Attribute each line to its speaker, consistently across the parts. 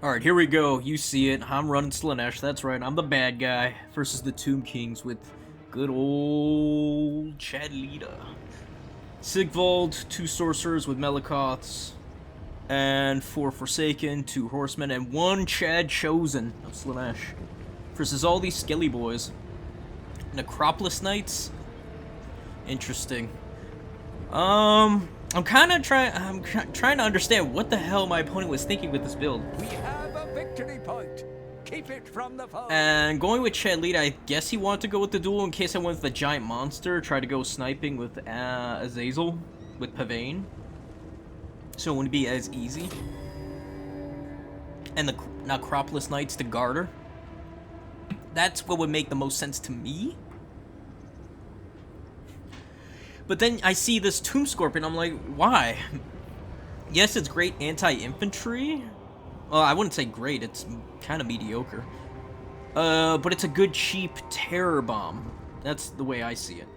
Speaker 1: Alright, here we go. You see it. I'm running Slaanesh. That's right. I'm the bad guy versus the Tomb Kings with good old Khalida. Sigvald, 2 sorcerers with Melikoths, and 4 Forsaken, 2 horsemen, and 1 Chad Chosen of Slaanesh. Versus all these skelly boys. Necropolis Knights? Interesting. I'm trying to understand what the hell my opponent was thinking with this build.
Speaker 2: We have a victory point. Keep it from the foe.
Speaker 1: And going with Khalida, I guess he wanted to go with the duel in case I went with the giant monster. Try to go sniping with Azazel with Pavane, so it wouldn't be as easy. And the Necropolis Knights to Garter. That's what would make the most sense to me. But then I see this Tomb Scorpion, I'm like, why? Yes, it's great anti-infantry. Well, I wouldn't say great, it's kind of mediocre. But it's a good, cheap terror bomb. That's the way I see it.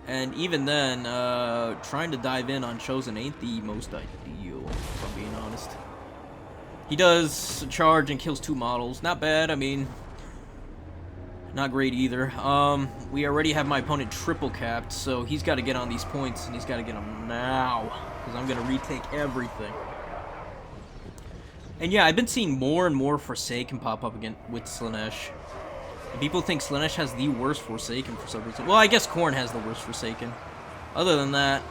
Speaker 1: And even then, trying to dive in on Chosen ain't the most ideal, if I'm being honest. He does charge and kills 2 models. Not bad, I mean... Not great either. We already have my opponent triple capped, so he's got to get on these points, and he's got to get them now, because I'm going to retake everything. And yeah, I've been seeing more and more Forsaken pop up again with Slaanesh. And people think Slaanesh has the worst Forsaken for some reason. Well, I guess Khorne has the worst Forsaken. Other than that,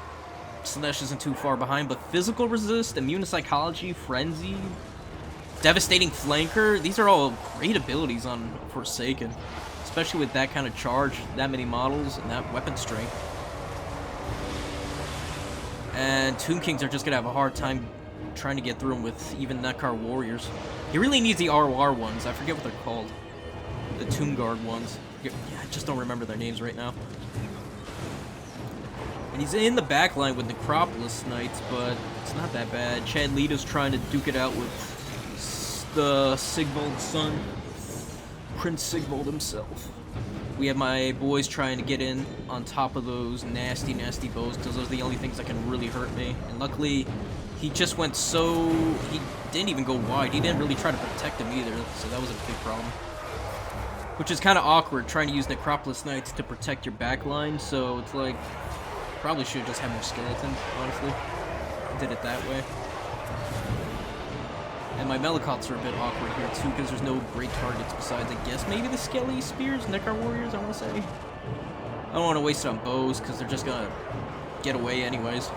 Speaker 1: Slaanesh isn't too far behind, but Physical Resist, Immune to Psychology, Frenzy, Devastating Flanker, these are all great abilities on Forsaken. Especially with that kind of charge, that many models, and that weapon strength. And Tomb Kings are just gonna have a hard time trying to get through them with even Nekar Warriors. He really needs the RR ones. I forget what they're called. The Tomb Guard ones. Yeah, I just don't remember their names right now. And he's in the back line with Necropolis Knights, but it's not that bad. Khalida's trying to duke it out with the Sigvald's son. Prince Sigvald himself. We have my boys trying to get in on top of those nasty, nasty bows, because those are the only things that can really hurt me. And luckily, he just went so... he didn't even go wide. He didn't really try to protect him either, so that was a big problem. Which is kind of awkward, trying to use Necropolis Knights to protect your backline, so it's like... probably should have just had more skeletons, honestly. Did it that way. And my Melikoths are a bit awkward here too, because there's no great targets besides, I guess, maybe the Skelly Spears, Nekar Warriors, I want to say. I don't want to waste it on bows, because they're just going to get away anyways. I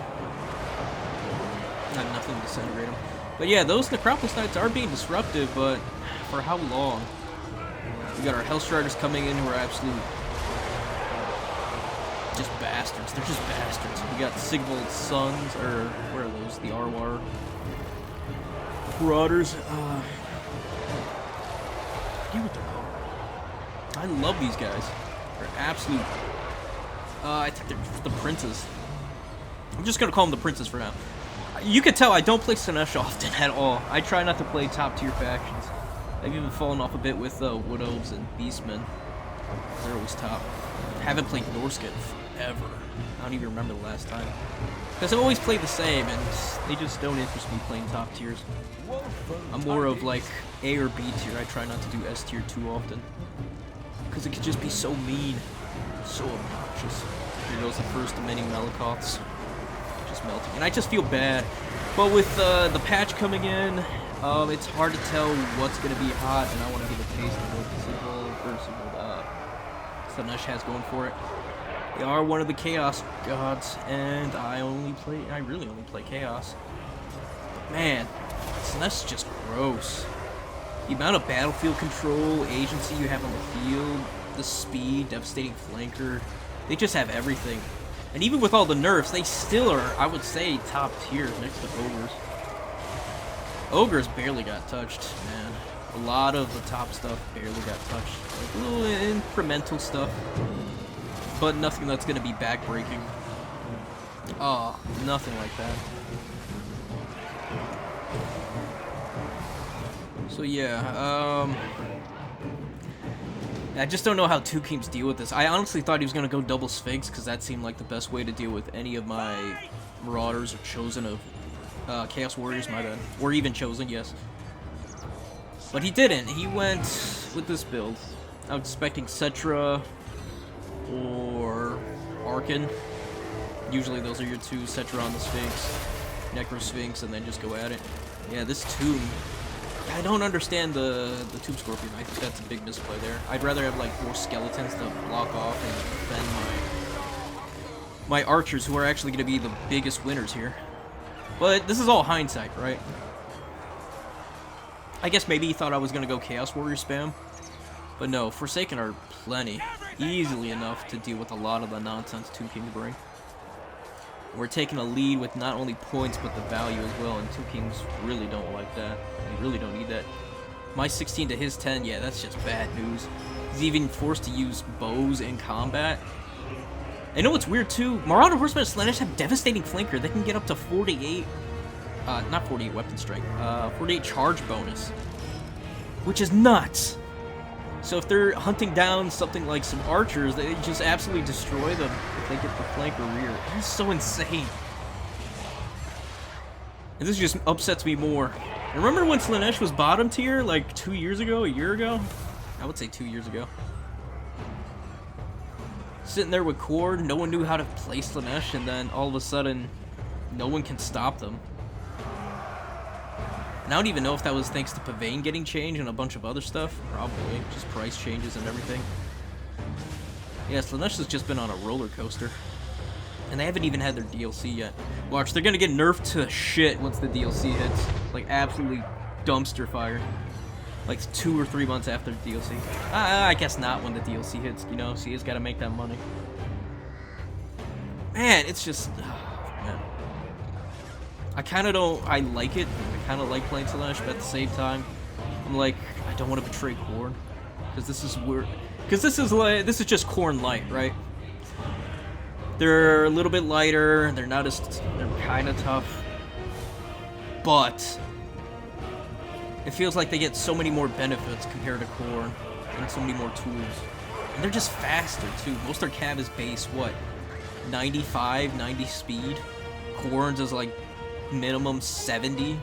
Speaker 1: have nothing to disintegrate them. But yeah, those Necropolis Knights are being disruptive, but for how long? We got our Hellstriders coming in who are absolute... just bastards. They're just bastards. We got Sigvald's sons, or where are those? The Arwar. Marauders, I forget what they're called. I love these guys. They're absolute, I think they're the princes. I'm just gonna call them the princes for now. You can tell I don't play Slaanesh often at all. I try not to play top tier factions. I've even fallen off a bit with Wood Elves and Beastmen. They're always top. Haven't played Norskin forever. I don't even remember the last time. Because I always play the same, and they just don't interest me playing top tiers. I'm more of like A or B tier. I try not to do S tier too often. Because it could just be so mean. So obnoxious. Here goes the first of many Melikoths. Just melting. And I just feel bad. But with the patch coming in, it's hard to tell what's going to be hot, and I want to give a taste of what Slaanesh has going for it. They are one of the Chaos gods, and I really only play Chaos. But man, Slaanesh is just gross. The amount of battlefield control, agency you have on the field, the speed, devastating flanker, they just have everything. And even with all the nerfs, they still are, I would say, top tier next to Ogres. Ogres barely got touched, man. A lot of the top stuff barely got touched. Like little incremental stuff. But nothing that's going to be backbreaking. Oh, nothing like that. So yeah, I just don't know how Tomb Kings deal with this. I honestly thought he was going to go double Sphinx, because that seemed like the best way to deal with any of my Marauders or Chosen of Chaos Warriors, my bad. Or even Chosen, yes. But he didn't. He went with this build. I was expecting Cetra or Arkan. Usually those are your two, Cetra on the Sphinx, Necro Sphinx, and then just go at it. Yeah, this Tomb, I don't understand the Tomb Scorpion. I think that's a big misplay there. I'd rather have like 4 skeletons to block off and defend my archers, who are actually going to be the biggest winners here. But this is all hindsight, right? I guess maybe he thought I was going to go Chaos Warrior spam. But no, Forsaken are plenty. Easily enough to deal with a lot of the nonsense Tomb Kings bring. We're taking a lead with not only points, but the value as well, and Tomb Kings really don't like that. They really don't need that. My 16 to his 10, yeah, that's just bad news. He's even forced to use bows in combat. I know what's weird too? Marauder Horsemen and Slaanesh have devastating flanker. They can get up to 48, not 48 weapon strength, 48 charge bonus, which is nuts. So if they're hunting down something like some archers, they just absolutely destroy them if they get the flank or rear. That's so insane. And this just upsets me more. Remember when Slaanesh was bottom tier like 2 years ago, a year ago? I would say 2 years ago. Sitting there with Cord, no one knew how to play Slaanesh, and then all of a sudden, no one can stop them. And I don't even know if that was thanks to Pavane getting changed and a bunch of other stuff. Probably. Just price changes and everything. Yeah, Slaanesh has just been on a roller coaster. And they haven't even had their DLC yet. Watch, they're gonna get nerfed to shit once the DLC hits. Like, absolutely dumpster fire. Like, 2 or 3 months after the DLC. I guess not when the DLC hits, you know? CA's gotta make that money. Man, it's just... man. I kind of don't... I like it. I kind of like playing Slaanesh, but at the same time, I'm like, I don't want to betray Khorne. Because this is weird. Because this is like... This is just Khorne light, right? They're a little bit lighter. They're not as... They're kind of tough. But... it feels like they get so many more benefits compared to Khorne. And so many more tools. And they're just faster, too. Most of their cav is base, what? 95, 90 speed? Khorne's is like... minimum 70.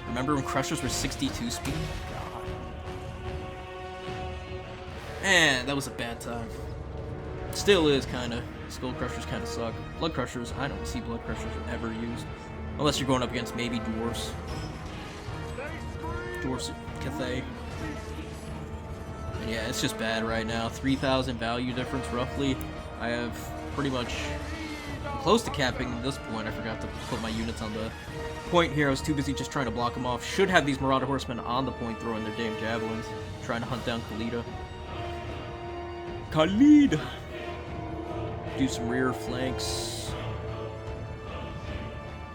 Speaker 1: Remember when Crushers were 62 speed? God. Man, that was a bad time. Still is, kinda. Skull Crushers kinda suck. Blood Crushers, I don't see Blood Crushers ever used. Unless you're going up against maybe Dwarves. Dwarves, Cathay. And yeah, it's just bad right now. 3,000 value difference, roughly. I have pretty much... I'm close to capping at this point. I forgot to put my units on the point here. I was too busy just trying to block them off. Should have these Marauder Horsemen on the point throwing their damn javelins. Trying to hunt down Khalida. Khalida! Do some rear flanks.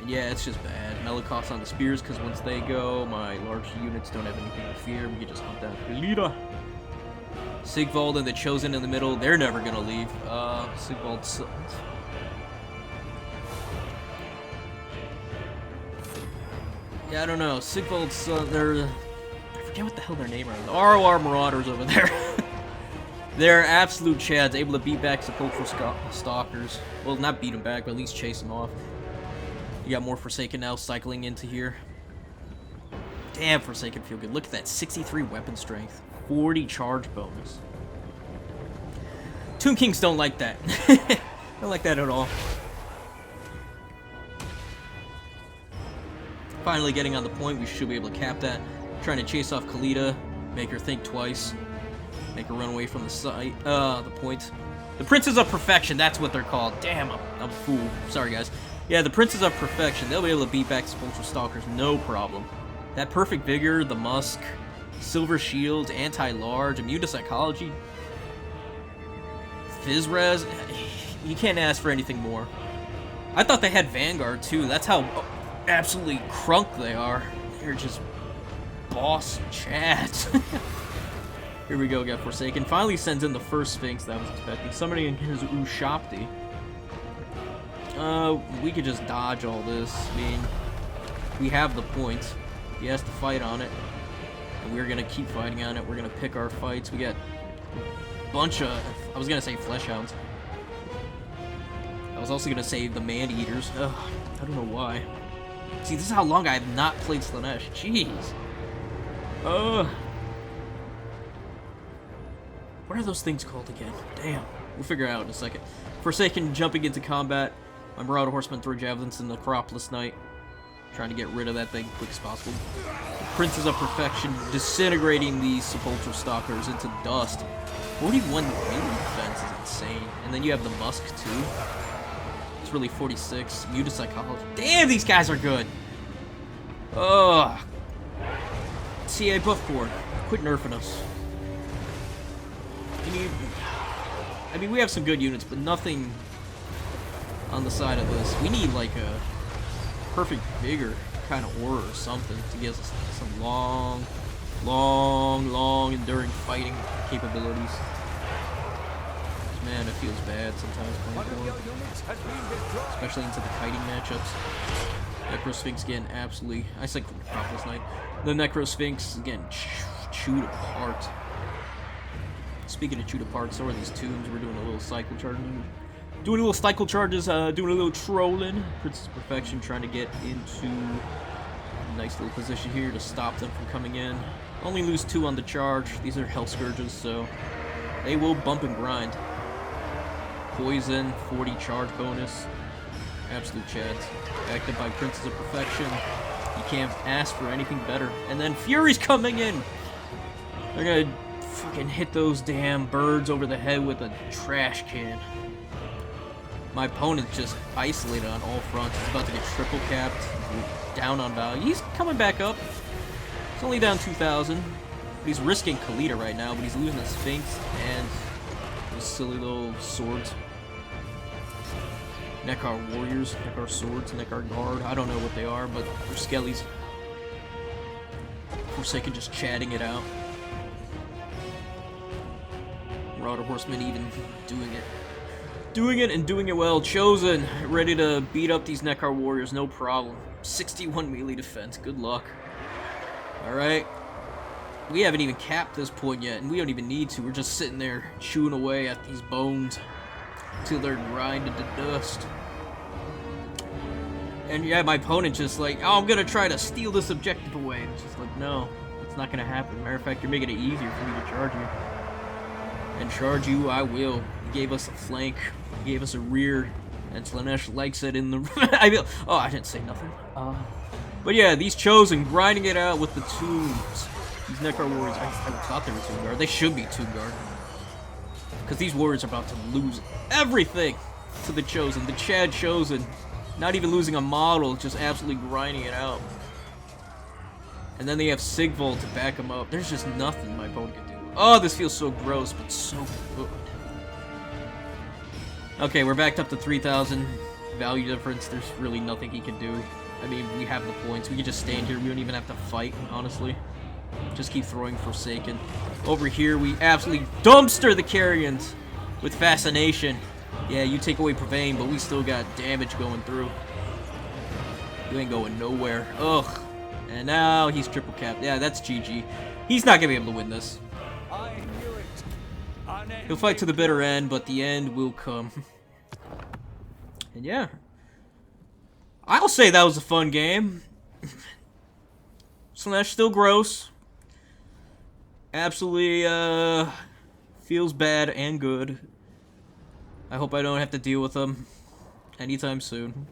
Speaker 1: And yeah, it's just bad. Melikoff's on the spears because once they go, my large units don't have anything to fear. We can just hunt down Khalida. Sigvald and the Chosen in the middle. They're never going to leave. Sigvald sucks. Yeah, I don't know. Sigvald's, they're... I forget what the hell their name is. ROR Marauders over there. They're absolute chads, able to beat back Sepulchral Stalkers. Well, not beat them back, but at least chase them off. You got more Forsaken now cycling into here. Damn, Forsaken feel good. Look at that, 63 weapon strength. 40 charge bonus. Tomb Kings don't like that. Don't like that at all. Finally getting on the point, we should be able to cap that. Trying to chase off Khalida, make her think twice, make her run away from the site, the point. The Princes of Perfection, that's what they're called. Damn, I'm a fool. Sorry, guys. Yeah, the Princes of Perfection, they'll be able to beat back Sepulchral Stalkers, no problem. That Perfect Vigor, the Musk, Silver Shield, Anti-Large, Immune to Psychology, Fizzres, you can't ask for anything more. I thought they had Vanguard, too. That's how... absolutely crunk they are. They're just boss chads. Here we go, got Forsaken. Finally sends in the first Sphinx that I was expecting. Somebody in his Ushapti. We could just dodge all this. I mean, we have the points. He has to fight on it. And we're gonna keep fighting on it. We're gonna pick our fights. We got a bunch of... I was gonna say Flesh Hounds. I was also gonna say the Man-Eaters. Ugh, I don't know why. See, this is how long I have not played Slaanesh. Jeez. What are those things called again? Damn. We'll figure it out in a second. Forsaken jumping into combat. My Marauder Horsemen throw javelins in the Necropolis Knight. Trying to get rid of that thing as quick as possible. Princes of Perfection disintegrating these Sepulchral Stalkers into dust. 41 melee defense is insane. And then you have the Musk too. It's really 46. Muted Psychology. Damn, these guys are good! Ugh. CA buff cord. Quit nerfing us. I mean, we have some good units, but nothing on the side of this. We need like a perfect vigor kind of aura or something to give us some long enduring fighting capabilities. Man, it feels bad sometimes playing for, especially into the kiting matchups. Necrosphinx getting absolutely, I said Necropolis Knight. The Necrosphinx getting chewed apart. Speaking of chewed apart, so are these tombs. We're doing a little cycle charge. Doing a little cycle charges, doing a little trolling. Princess of Perfection trying to get into a nice little position here to stop them from coming in. Only lose 2 on the charge. These are Hell Scourges, so they will bump and grind. Poison, 40 charge bonus. Absolute chads. Backed up by Princess of Perfection. You can't ask for anything better. And then Fury's coming in! They're gonna fucking hit those damn birds over the head with a trash can. My opponent's just isolated on all fronts. He's about to get triple capped. Down on value. He's coming back up. He's only down 2,000. He's risking Khalida right now, but he's losing the Sphinx and those silly little swords. Nekar Warriors, Nekar Swords, Nekar Guard. I don't know what they are, but they're skellies. Forsaken just chatting it out. Marauder Horseman even doing it. Doing it and doing it well. Chosen, ready to beat up these Nekar Warriors, no problem. 61 melee defense, good luck. Alright. We haven't even capped this point yet, and we don't even need to. We're just sitting there chewing away at these bones until they're grinded to dust. And yeah, my opponent just like, oh, I'm gonna try to steal this objective away. And it's just like, no, it's not gonna happen. Matter of fact, you're making it easier for me to charge you. And charge you, I will. He gave us a flank, he gave us a rear, and Slaanesh likes it in the. I didn't say nothing. But yeah, these Chosen grinding it out with the tombs. These Nekar Warriors, I thought they were Tomb Guard. They should be Tomb Guard. Because these Warriors are about to lose everything to the Chosen. The Chad Chosen. Not even losing a model, just absolutely grinding it out. And then they have Sigvold to back them up. There's just nothing my opponent can do. Oh, this feels so gross, but so good. Okay, we're backed up to 3,000 value difference. There's really nothing he can do. I mean, we have the points. We can just stand here. We don't even have to fight, honestly. Just keep throwing Forsaken. Over here, we absolutely dumpster the Carrions with Fascination. Yeah, you take away Purveyne, but we still got damage going through. You ain't going nowhere. Ugh. And now he's triple capped. Yeah, that's GG. He's not gonna be able to win this.
Speaker 2: I knew it.
Speaker 1: He'll fight to the bitter end, but the end will come. And yeah. I'll say that was a fun game. Slaanesh still gross. Absolutely, feels bad and good. I hope I don't have to deal with them anytime soon.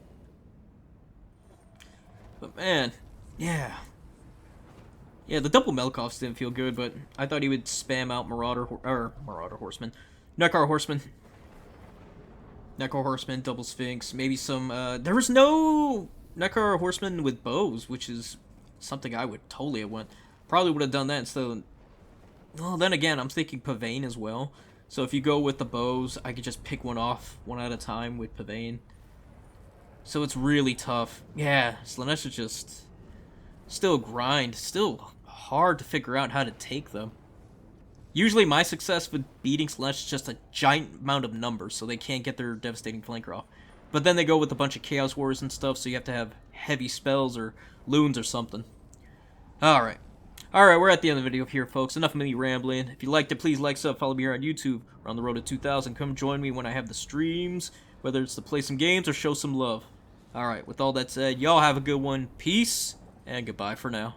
Speaker 1: But man, yeah. Yeah, the double Melkovs didn't feel good, but I thought he would spam out Marauder Horseman. Nekar Horseman. Nekar Horseman, double Sphinx, maybe some, there was no Nekar Horseman with bows, which is something I would totally have went. Probably would have done that instead of, well, then again, I'm thinking Purveyne as well. So if you go with the bows, I could just pick one off one at a time with Purveyne. So it's really tough. Yeah, Slaanesh is just still grind. Still hard to figure out how to take them. Usually my success with beating Slaanesh is just a giant amount of numbers, so they can't get their devastating flanker off. But then they go with a bunch of Chaos Warriors and stuff, so you have to have heavy spells or loons or something. Alright. Alright, we're at the end of the video here, folks. Enough of me rambling. If you liked it, please like, sub, follow me here on YouTube. We're on the road to 2,000. Come join me when I have the streams, whether it's to play some games or show some love. Alright, with all that said, y'all have a good one. Peace, and goodbye for now.